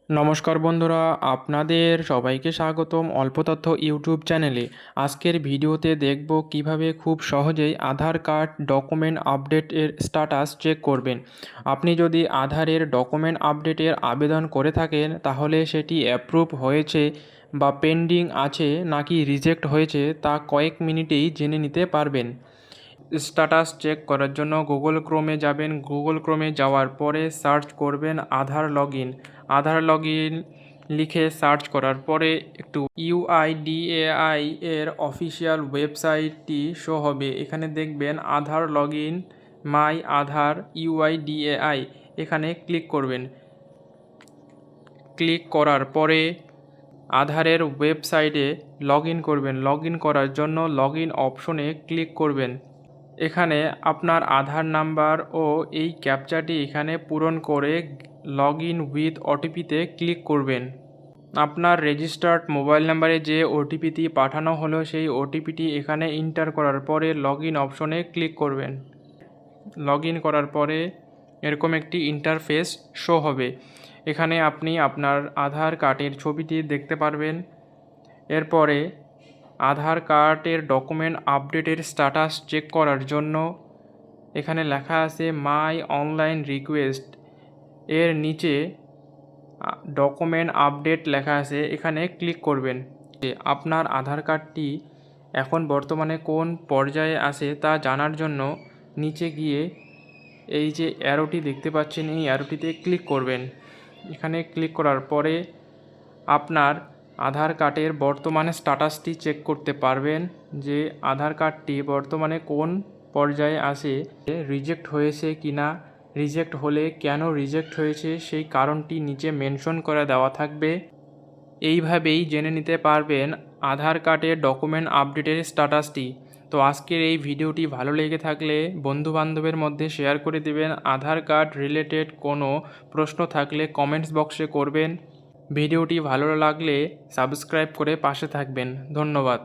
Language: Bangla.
নমস্কার বন্ধুরা, আপনাদের সবাইকে স্বাগতম অল্প তথ্য ইউটিউব চ্যানেলে। আজকের ভিডিওতে দেখব কিভাবে খুব সহজেই আধার কার্ড ডকুমেন্ট আপডেটের স্ট্যাটাস চেক করবেন। আপনি যদি আধারের ডকুমেন্ট আপডেটের আবেদন করে থাকেন তাহলে সেটি অ্যাপ্রুভ হয়েছে বা পেন্ডিং আছে নাকি রিজেক্ট হয়েছে তা কয়েক মিনিটেই জেনে নিতে পারবেন। স্ট্যাটাস চেক করার জন্য গুগল ক্রোমে যাবেন। গুগল ক্রোমে যাওয়ার পরে সার্চ করবেন আধার লগইন লিখে সার্চ করার পরে একটু ইউআইডিএআই এর অফিসিয়াল ওয়েবসাইটটি শো হবে। এখানে দেখবেন আধার লগইন মাই আধার ইউআইডিএআই, এখানে ক্লিক করবেন। ক্লিক করার পরে আধারের ওয়েবসাইটে লগ ইন করবেন। লগ ইন করার জন্য লগ ইন অপশনে ক্লিক করবেন। এখানে আপনার আধার নাম্বার ও এই ক্যাপচাটি এখানে পূরণ করে লগ ইন উইথ ওটিপিতে ক্লিক করবেন। আপনার রেজিস্টার্ড মোবাইল নাম্বারে যে ওটিপিটি পাঠানো হলো সেই ওটিপিটি এখানে এন্টার করার পরে লগ ইন অপশনে ক্লিক করবেন। লগ ইন করার পরে এরকম একটি ইন্টারফেস শো হবে। এখানে আপনি আপনার আধার কার্ডের ছবিটি দেখতে পারবেন। এরপরে আধার কার্ডের ডকুমেন্ট আপডেটের স্ট্যাটাস চেক করার জন্য এখানে লেখা আছে মাই অনলাইন রিকোয়েস্ট, এর নিচে ডকুমেন্ট আপডেট লেখা আছে, এখানে ক্লিক করবেন। আপনার আধার কার্ডটি এখন বর্তমানে কোন পর্যায়ে আছে তা জানার জন্য নিচে গিয়ে এই যে অ্যারোটি দেখতে পাচ্ছেন এই অ্যারোটিতে ক্লিক করবেন। এখানে ক্লিক করার পরে আপনার আধার কার্ডের বর্তমানে স্ট্যাটাসটি চেক করতে পারবেন যে আধার কার্ডটি বর্তমানে কোন পর্যায়ে আছে, রিজেক্ট হয়েছে কি না, রিজেক্ট হলে কেন রিজেক্ট হয়েছে সেই কারণটি নিচে মেনশন করে দেওয়া থাকবে। এইভাবেই জেনে নিতে পারবেন আধার কার্ডের ডকুমেন্ট আপডেটের স্ট্যাটাসটি। তো আজকের এই ভিডিওটি ভালো লেগে থাকলে বন্ধুবান্ধবের মধ্যে শেয়ার করে দেবেন। আধার কার্ড রিলেটেড কোনো প্রশ্ন থাকলে কমেন্টস বক্সে করবেন। ভিডিওটি ভালো লাগলে সাবস্ক্রাইব করে পাশে থাকবেন। ধন্যবাদ।